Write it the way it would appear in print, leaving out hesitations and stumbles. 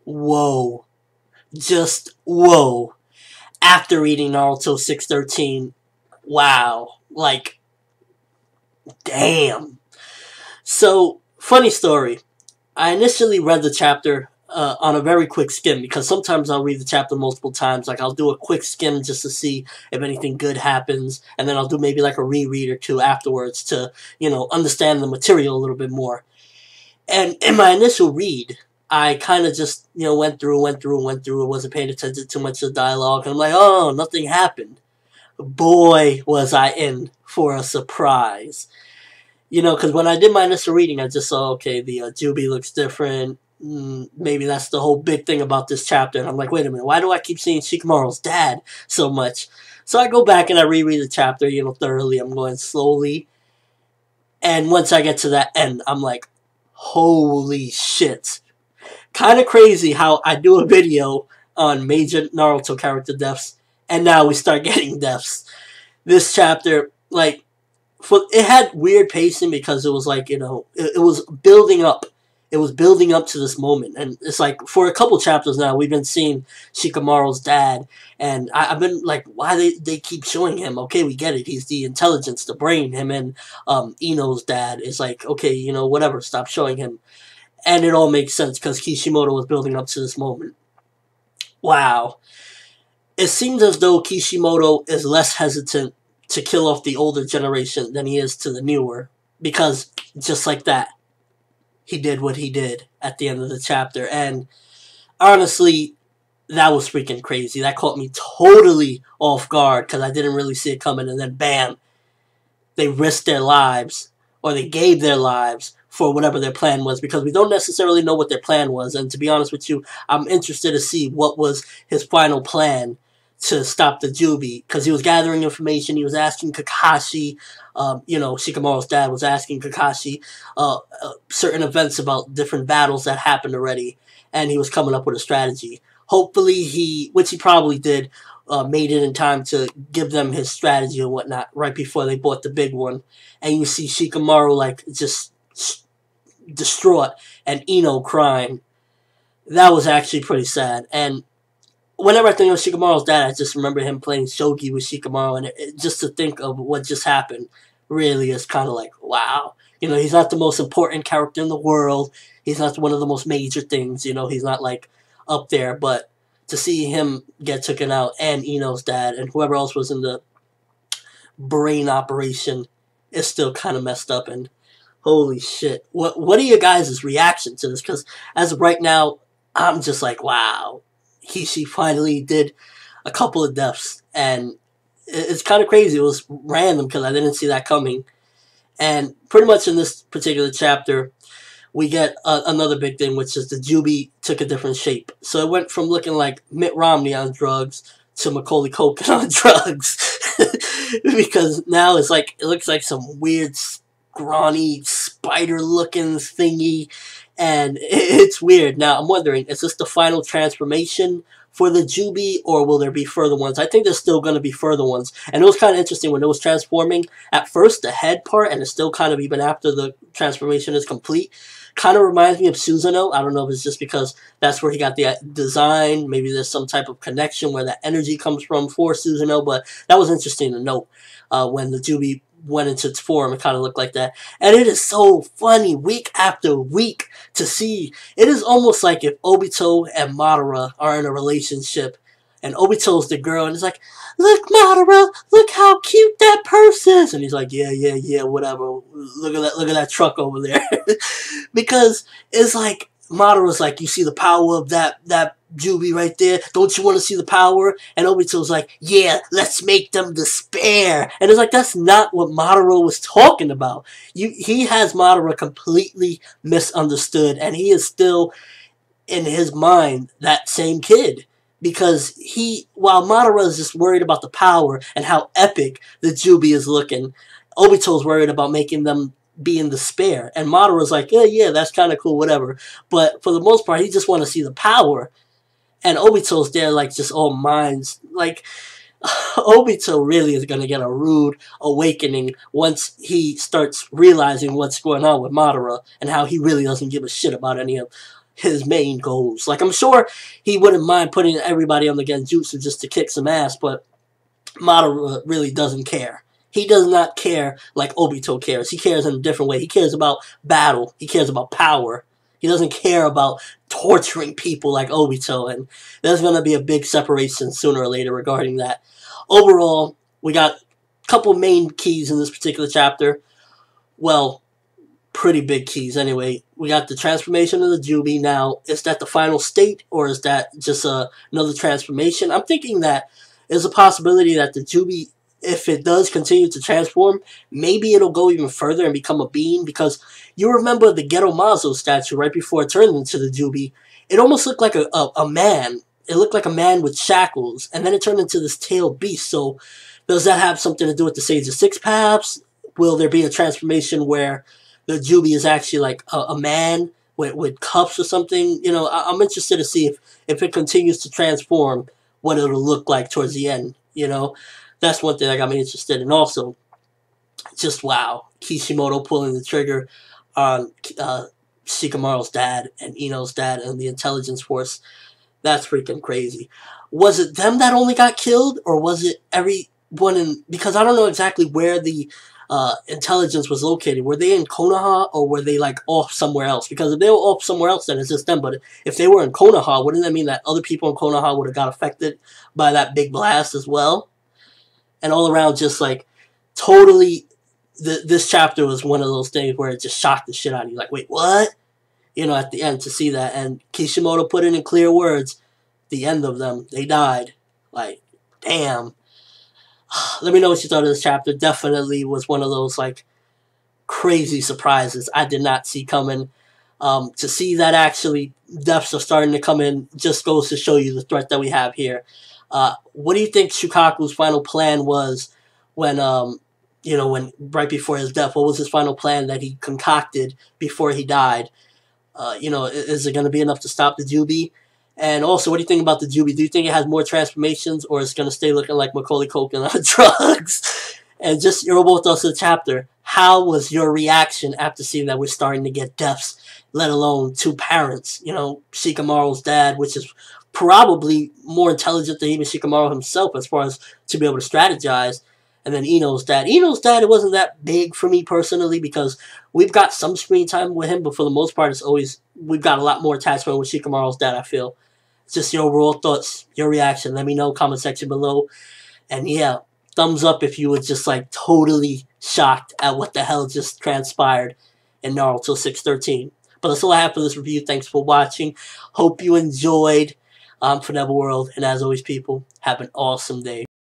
whoa. Just whoa. After reading Naruto 613, wow. Like, damn. So, funny story. I initially read the chapter on a very quick skim, because sometimes I'll read the chapter multiple times. Like, I'll do a quick skim just to see if anything good happens, and then I'll do maybe like a reread or two afterwards to, understand the material a little bit more. And in my initial read, I kind of just, went through. I wasn't paying attention to much of the dialogue, and I'm like, oh, nothing happened. Boy, was I in for a surprise. Because when I did my initial reading, I just saw, okay, the Juubi looks different. Maybe that's the whole big thing about this chapter. And I'm like, wait a minute, why do I keep seeing Shikamaru's dad so much? So I go back and I reread the chapter, thoroughly. I'm going slowly. And once I get to that end, I'm like, holy shit. Kind of crazy how I do a video on major Naruto character deaths, and now we start getting deaths. This chapter, like, it had weird pacing because it was like, it was building up. It was building up to this moment. And it's like, for a couple chapters now, we've been seeing Shikamaru's dad. And I've been like, why they keep showing him? Okay, we get it. He's the intelligence, the brain. Him and Ino's dad is like, okay, whatever, stop showing him. And it all makes sense because Kishimoto was building up to this moment. Wow. It seems as though Kishimoto is less hesitant to kill off the older generation than he is to the newer. Because just like that, he did what he did at the end of the chapter. And honestly, that was freaking crazy. That caught me totally off guard because I didn't really see it coming. And then bam, they risked their lives, or they gave their lives for whatever their plan was, because we don't necessarily know what their plan was. And to be honest with you, I'm interested to see what was his final plan to stop the Juubi, because he was gathering information. He was asking Kakashi, Shikamaru's dad was asking Kakashi certain events about different battles that happened already, and he was coming up with a strategy. Hopefully which he probably did, made it in time to give them his strategy and whatnot right before they bought the big one. And you see Shikamaru like just distraught and Ino crying. That was actually pretty sad. And whenever I think of Shikamaru's dad, I just remember him playing shogi with Shikamaru, and just to think of what just happened really is kind of like, wow. He's not the most important character in the world. He's not one of the most major things. He's not like up there, but to see him get taken out, and Ino's dad and whoever else was in the brain operation, is still kind of messed up. And holy shit, what are your guys' reaction to this? Because as of right now, I'm just like, wow. He finally did a couple of deaths, and it's kind of crazy. It was random because I didn't see that coming. And pretty much in this particular chapter, we get another big thing, which is the Juubi took a different shape. So it went from looking like Mitt Romney on drugs to Macaulay Culkin on drugs. Because now it looks like some weird, scrawny, spider-looking thingy. And it's weird. Now, I'm wondering, is this the final transformation for the Juubi, or will there be further ones? I think there's still going to be further ones. And it was kind of interesting when it was transforming. At first, the head part, and it's still kind of, even after the transformation is complete, kind of reminds me of Susanoo. I don't know if it's just because that's where he got the design. Maybe there's some type of connection where that energy comes from for Susanoo. But that was interesting to note when the Juubi went into its form. It kind of looked like that. And it is so funny week after week to see. It is almost like if Obito and Madara are in a relationship, and Obito's the girl, and it's like, look, Madara, look how cute that purse is. And he's like, yeah, whatever. Look at that truck over there. Because it's like, Madara's like, you see the power of that Juubi right there? Don't you want to see the power? And Obito's like, yeah, let's make them despair. And it's like, that's not what Madara was talking about. He has Madara completely misunderstood, and he is still, in his mind, that same kid. Because while Madara is just worried about the power and how epic the Juubi is looking, Obito's worried about making them be in despair. And Madara's like, yeah, that's kind of cool, whatever. But for the most part, he just want to see the power. And Obito's there, like, just all minds. Like, Obito really is going to get a rude awakening once he starts realizing what's going on with Madara and how he really doesn't give a shit about any of his main goals. Like, I'm sure he wouldn't mind putting everybody on the Genjutsu just to kick some ass, but Madara really doesn't care. He does not care like Obito cares. He cares in a different way. He cares about battle. He cares about power. He doesn't care about torturing people like Obito, and there's going to be a big separation sooner or later regarding that. Overall, we got a couple main keys in this particular chapter. Well, pretty big keys anyway. We got the transformation of the Juubi. Now, is that the final state, or is that just another transformation? I'm thinking that there's a possibility that the Juubi, if it does continue to transform, maybe it'll go even further and become a being, because you remember the Ghetto Mazo statue right before it turned into the Juubi. It almost looked like a man. It looked like a man with shackles, and then it turned into this tailed beast. So does that have something to do with the Sage of Six Paths? Will there be a transformation where the Juubi is actually like a man with cups or something? You know, I'm interested to see if it continues to transform, what it'll look like towards the end, you know? That's one thing that got me interested in. Also, just wow, Kishimoto pulling the trigger on Shikamaru's dad and Ino's dad and the intelligence force. That's freaking crazy. Was it them that only got killed, or was it everyone in... Because I don't know exactly where the intelligence was located. Were they in Konoha, or were they like off somewhere else? Because if they were off somewhere else, then it's just them. But if they were in Konoha, wouldn't that mean that other people in Konoha would have got affected by that big blast as well? And all around, just like totally, this chapter was one of those things where it just shocked the shit out of you. Like, wait, what? You know, at the end to see that. And Kishimoto put it in clear words. The end of them, they died. Like, damn. Let me know what you thought of this chapter. Definitely was one of those, like, crazy surprises I did not see coming. To see that actually depths are starting to come in just goes to show you the threat that we have here. What do you think Shukaku's final plan was when, you know, when right before his death? What was his final plan that he concocted before he died? You know, is it going to be enough to stop the Juubi? And also, what do you think about the Juubi? Do you think it has more transformations, or is it going to stay looking like Macaulay Culkin on drugs? And just your overall thoughts of the chapter. How was your reaction after seeing that we're starting to get deaths, let alone two parents? You know, Shikamaru's dad, which is probably more intelligent than even Shikamaru himself as far as to be able to strategize. And then Ino's dad. Ino's dad, it wasn't that big for me personally, because we've got some screen time with him, but for the most part, it's always, we've got a lot more attachment with Shikamaru's dad, I feel. Just your overall thoughts, your reaction. Let me know, comment section below. And yeah, thumbs up if you were just like totally shocked at what the hell just transpired in Naruto 613. But that's all I have for this review. Thanks for watching. Hope you enjoyed. I'm Forever World, and as always, people, have an awesome day.